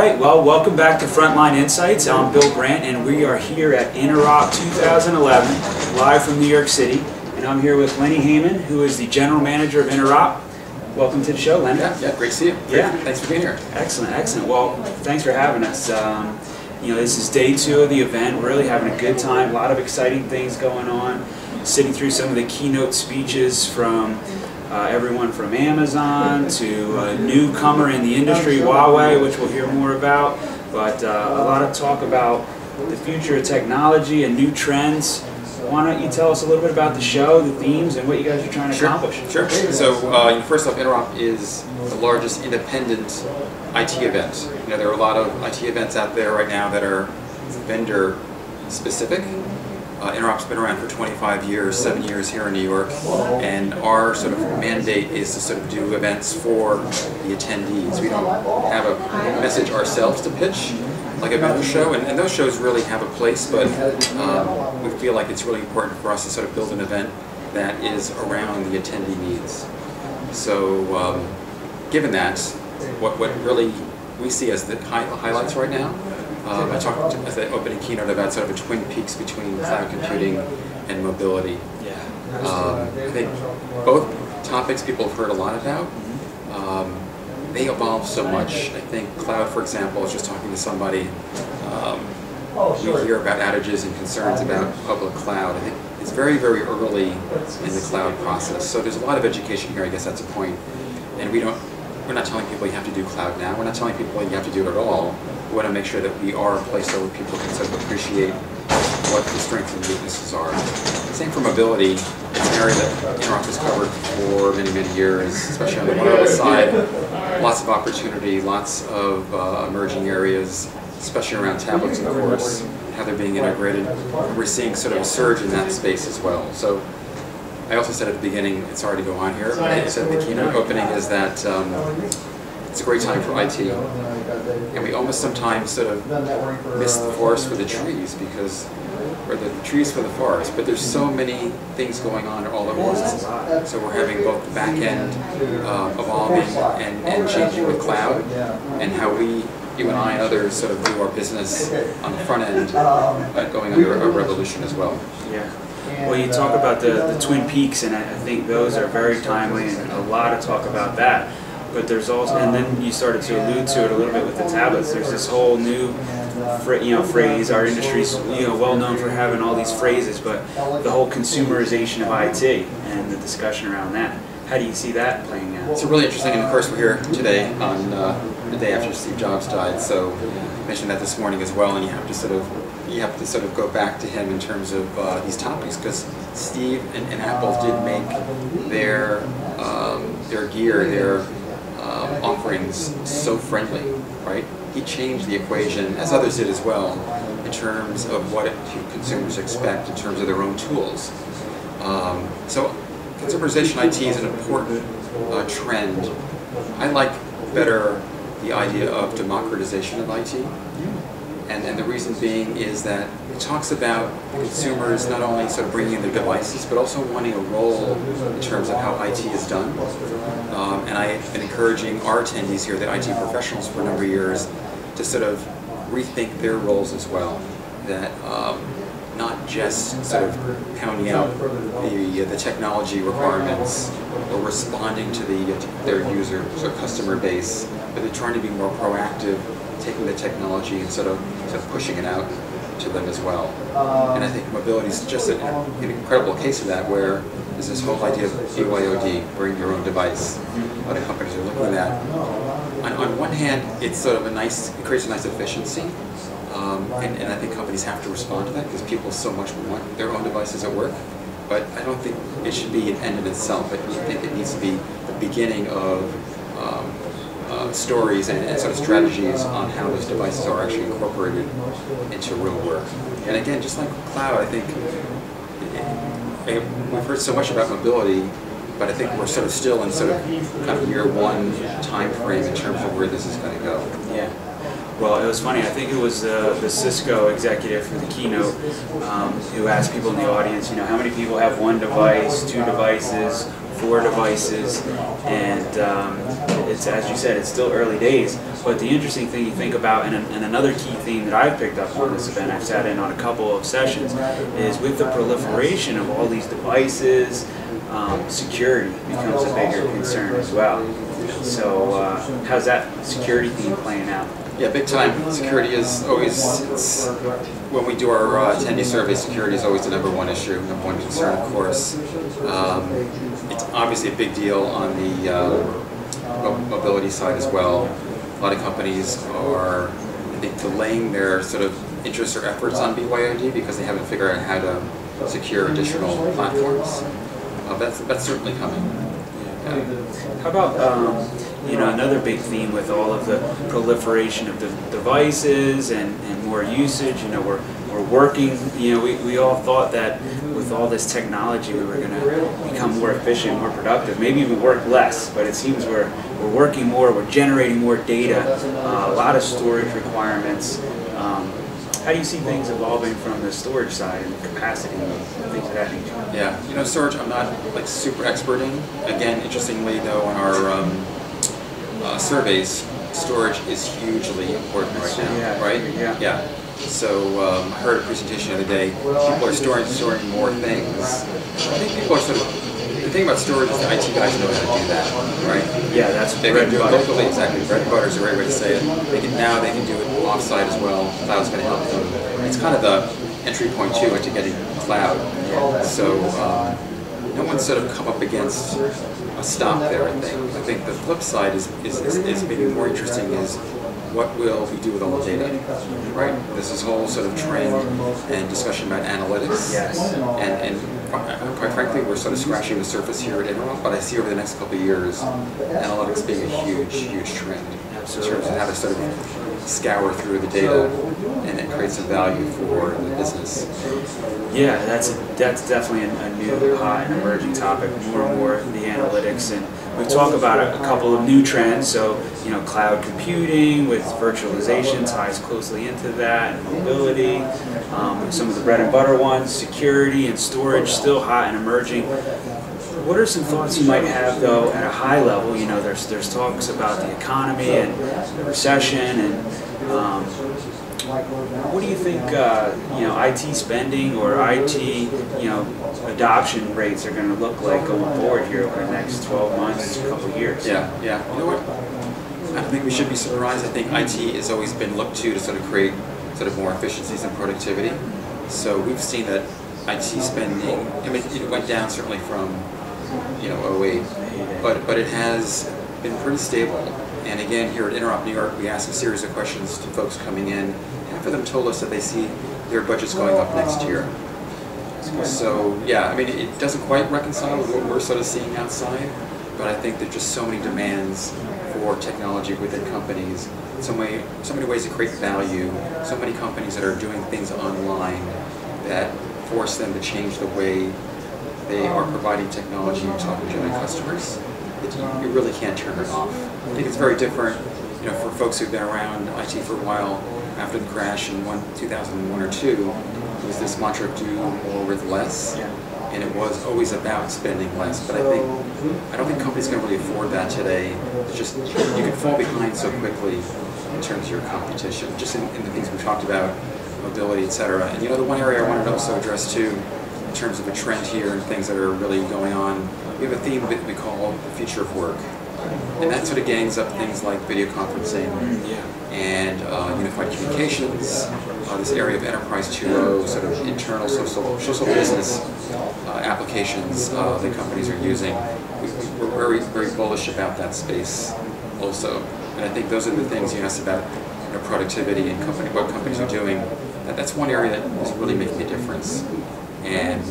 right, well, welcome back to Frontline Insights. I'm Bill Brandt, and we are here at Interop 2011, live from New York City. And I'm here with Lenny Heymann, who is the General Manager of Interop. Welcome to the show, Lenny. Yeah, great to see you. Thanks for being here. Excellent, excellent. Well, thanks for having us. You know, this is day 2 of the event. We're really having a good time. A lot of exciting things going on. Sitting through some of the keynote speeches from everyone from Amazon to a newcomer in the industry, Huawei, which we'll hear more about. But a lot of talk about the future of technology and new trends. Why don't you tell us a little bit about the show, the themes, and what you guys are trying to accomplish? Sure. So first off, Interop is the largest independent IT event. You know, there are a lot of IT events out there right now that are vendor specific. Interop's been around for 25 years, 7 years here in New York, and our sort of mandate is to sort of do events for the attendees. We don't have a message ourselves to pitch like a vendor show, and those shows really have a place, but we feel like it's really important for us to sort of build an event that is around the attendee needs. So given that, what really we see as the highlights right now, I talked at the opening keynote about sort of a twin peaks between cloud computing and mobility. I think both topics people have heard a lot about. They evolve so much. I think cloud, for example, I was just talking to somebody, we hear about outages and concerns about public cloud. I think it's very, very early in the cloud process. So there's a lot of education here, I guess that's a point. And we're not telling people you have to do cloud now. We're not telling people you have to do it at all. We want to make sure that we are a place where people can sort of appreciate what the strengths and weaknesses are. Same for mobility. It's an area that Interop has covered for many, many years, especially on the wireless side. Lots of opportunity, lots of emerging areas, especially around tablets, of course, how they're being integrated. We're seeing sort of a surge in that space as well. So I also said at the beginning, it's hard to go on here, I said the keynote opening is that it's a great time for IT, and we almost sometimes sort of miss the forest for the trees, or the trees for the forest, but there's so many things going on all at once. So we're having both the back end evolving and changing with cloud, and how you and I and others sort of do our business on the front end, going under a revolution as well. Yeah. Well, you talk about the twin peaks, and I think those are very timely, and a lot of talk about that. But there's also, and then you started to allude to it a little bit with the tablets. There's this whole new, phrase. Our industry's well known for having all these phrases, but the whole consumerization of IT and the discussion around that. How do you see that playing out? It's really interesting, and of course we're here today on the day after Steve Jobs died. So I mentioned that this morning as well, and you have to sort of go back to him in terms of these topics, because Steve and Apple did make their gear, their offerings so friendly, right? He changed the equation, as others did as well, in terms of what consumers expect in terms of their own tools. So consumerization IT is an important trend. I like better the idea of democratization of IT. And the reason being is that it talks about consumers not only sort of bringing in their devices, but also wanting a role in terms of how IT is done. And I've been encouraging our attendees here, the IT professionals, for a number of years, to sort of rethink their roles as well. That not just sort of pounding out the technology requirements or responding to their users or customer base, but they're trying to be more proactive, taking the technology and sort of pushing it out to them as well. And I think mobility is just an incredible case of that, where there's this whole idea of BYOD, bring your own device. A lot of companies are looking at that. On one hand, it's sort of it creates a nice efficiency, and I think companies have to respond to that, because people so much want their own devices at work. But I don't think it should be an end in itself. I think it needs to be the beginning of stories and sort of strategies on how those devices are actually incorporated into real work. And again, just like cloud, I think we've heard so much about mobility, but I think we're sort of still in sort of kind of year 1 time frame in terms of where this is going to go. Yeah. Well, it was funny. I think it was the Cisco executive for the keynote who asked people in the audience, how many people have one device, 2 devices, 4 devices, and it's, as you said, it's still early days. But the interesting thing you think about, and another key theme that I've picked up on this event, I've sat in on a couple of sessions, is with the proliferation of all these devices, security becomes a bigger concern as well. So how's that security theme playing out? Yeah, big time. Security is always, when we do our attendee survey, security is always the #1 issue, #1 concern, of course. It's obviously a big deal on the mobility side as well. A lot of companies are, I think, delaying their sort of interests or efforts on BYOD because they haven't figured out how to secure additional platforms. That's certainly coming. Yeah. How about you know, another big theme with all of the proliferation of the devices and more usage? You know, we're working. You know, we all thought that with all this technology we were going to become more efficient, more productive. Maybe we work less, but it seems we're working more. We're generating more data. A lot of storage requirements. How do you see things evolving from the storage side and capacity and things of that nature? Yeah, you know, storage I'm not like super expert in. Again, interestingly though, in our surveys, storage is hugely important right now, right? Yeah. So I heard a presentation the other day. People are storing more things. I think people are sort of, the thing about storage is the IT guys know how to do that, right? Yeah, that's they can do it locally, exactly. Bread and butter is a great way to say it. They can do it offsite as well. Cloud's going to help them. It's kind of the entry point too into getting cloud. So no one's sort of come up against a stop there. I think the flip side is maybe more interesting is what will we do with all the data, right? This is whole sort of trend and discussion about analytics. Yes. And quite frankly, we're sort of scratching the surface here at Interop, but I see over the next couple of years, analytics being a huge trend. Absolutely. In terms of how to sort of scour through the data and then create some value for the business. Yeah, that's definitely a new, hot, and emerging topic. More and more the analytics, and we've talked about a couple of new trends. So, you know, cloud computing with virtualization ties closely into that, and mobility. Some of the bread and butter ones, security and storage, still hot and emerging. What are some thoughts you might have, though, at a high level? You know, there's talks about the economy and the recession, and what do you think, you know, IT spending or IT, you know, adoption rates are going to look like going forward here over the next 12 months, a couple of years? Yeah. You know what? I don't think we should be surprised. I think IT has always been looked to sort of create sort of more efficiencies and productivity. So we've seen that IT spending, I mean, it went down certainly from, you know, 2008, but it has been pretty stable. And again, here at Interop New York, we asked a series of questions to folks coming in. Half of them told us that they see their budgets going up next year. So yeah, I mean, it doesn't quite reconcile with what we're sort of seeing outside, but I think there's just so many demands for technology within companies, so many ways to create value, so many companies that are doing things online that force them to change the way they are providing technology and talking to their customers. You really can't turn it off. I think it's very different, you know, for folks who've been around IT for a while. After the crash in 2001 or 2, it was this mantra, do more with less, and it was always about spending less. But I don't think companies can really afford that today. It's just, you can fall behind so quickly in terms of your competition, just in the things we talked about, mobility, etc. And you know, the one area I wanted to also address too, in terms of a trend here and things that are really going on, we have a theme that we call the future of work. And that sort of gangs up things like video conferencing and unified communications, this area of Enterprise 2.0, sort of internal social business applications that companies are using. We're very bullish about that space also. And I think those are the things you asked about, you know, productivity and what companies are doing. That's one area that is really making a difference. And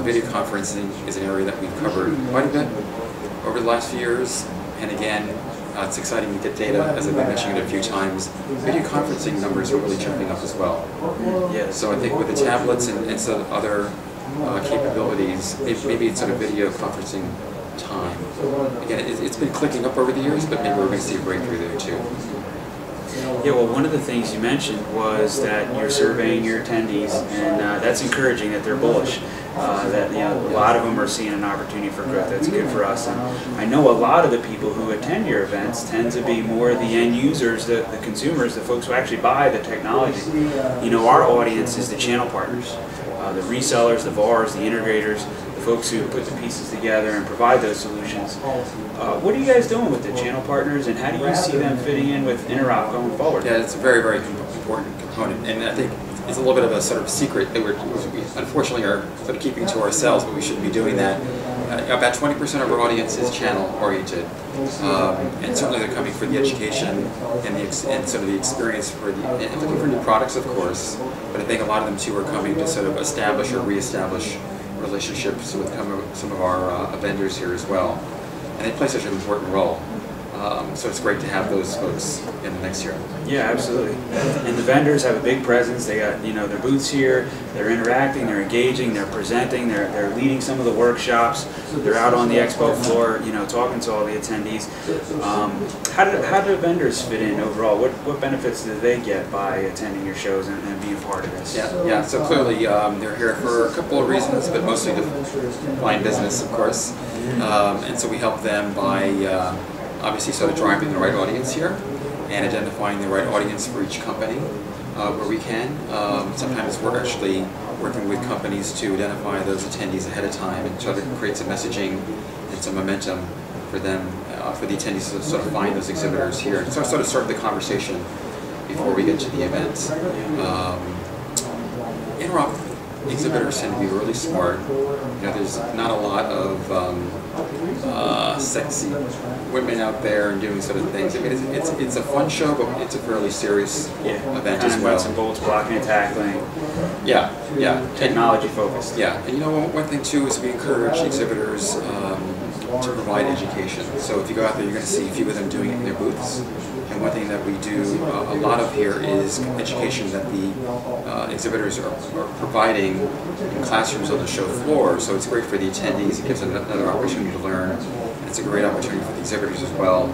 video conferencing is an area that we've covered quite a bit over the last few years. And again, it's exciting to get data, as I've been mentioning it a few times. Video conferencing numbers are really jumping up as well. So I think with the tablets and some other capabilities, maybe it's sort of video conferencing time. Again, it's been clicking up over the years, but maybe we're going to see a breakthrough there too. Yeah, well, one of the things you mentioned was that you're surveying your attendees, and that's encouraging that they're bullish. that a lot of them are seeing an opportunity for growth. That's good for us. And I know a lot of the people who attend your events tend to be more the end users, the consumers, the folks who actually buy the technology. Our audience is the channel partners, the resellers, the VARs, the integrators, the folks who put the pieces together and provide those solutions. What are you guys doing with the channel partners, and how do you see them fitting in with Interop going forward? Yeah, it's a very, very important component, and I think it's a little bit of a sort of secret that we unfortunately are sort of keeping to ourselves, but we shouldn't be doing that. About 20% of our audience is channel oriented, and certainly they're coming for the education and sort of the experience and looking for new products, of course. But I think a lot of them too are coming to sort of establish or reestablish relationships with some of our vendors here as well, and they play such an important role. So it's great to have those folks in the next year. Yeah, absolutely. And the vendors have a big presence. They got their booths here. They're interacting. They're engaging. They're presenting. They're leading some of the workshops. They're out on the expo floor, talking to all the attendees. How do vendors fit in overall? What benefits do they get by attending your shows and being part of this? Yeah. So clearly they're here for a couple of reasons, but mostly to find business, of course. And so we help them by obviously sort of driving the right audience here and identifying the right audience for each company where we can. Sometimes we're actually working with companies to identify those attendees ahead of time and try to create some messaging and some momentum for them, for the attendees to sort of find those exhibitors here and sort of start the conversation before we get to the event. Interop exhibitors tend to be really smart. There's not a lot of sexy women out there and doing sort of things. I mean, it's a fun show, but it's a fairly serious event as well. Nuts and bolts, blocking and tackling. Yeah. Technology focused. Yeah, and one thing too is we encourage exhibitors to provide education. So if you go out there, you're going to see a few of them doing it in their booths. And one thing that we do a lot of here is education that the exhibitors are providing in classrooms on the show floor. So it's great for the attendees. It gives them another opportunity to learn. And it's a great opportunity for the exhibitors as well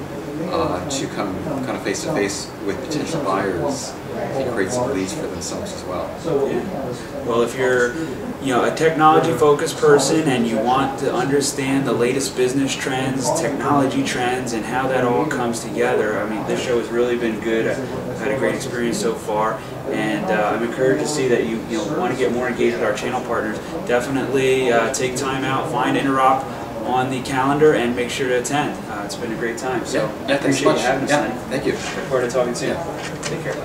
to come kind of face to face with potential buyers and create some leads for themselves as well. Yeah. Well, if you're a technology-focused person and you want to understand the latest business trends, technology trends, and how that all comes together, I mean, this show has really been good. I've had a great experience so far, and I'm encouraged to see that you want to get more engaged with our channel partners. Definitely take time out, find Interop on the calendar, and make sure to attend. It's been a great time. So I appreciate you having us. Yeah, thank you. Look forward to talking soon. Yeah. Take care.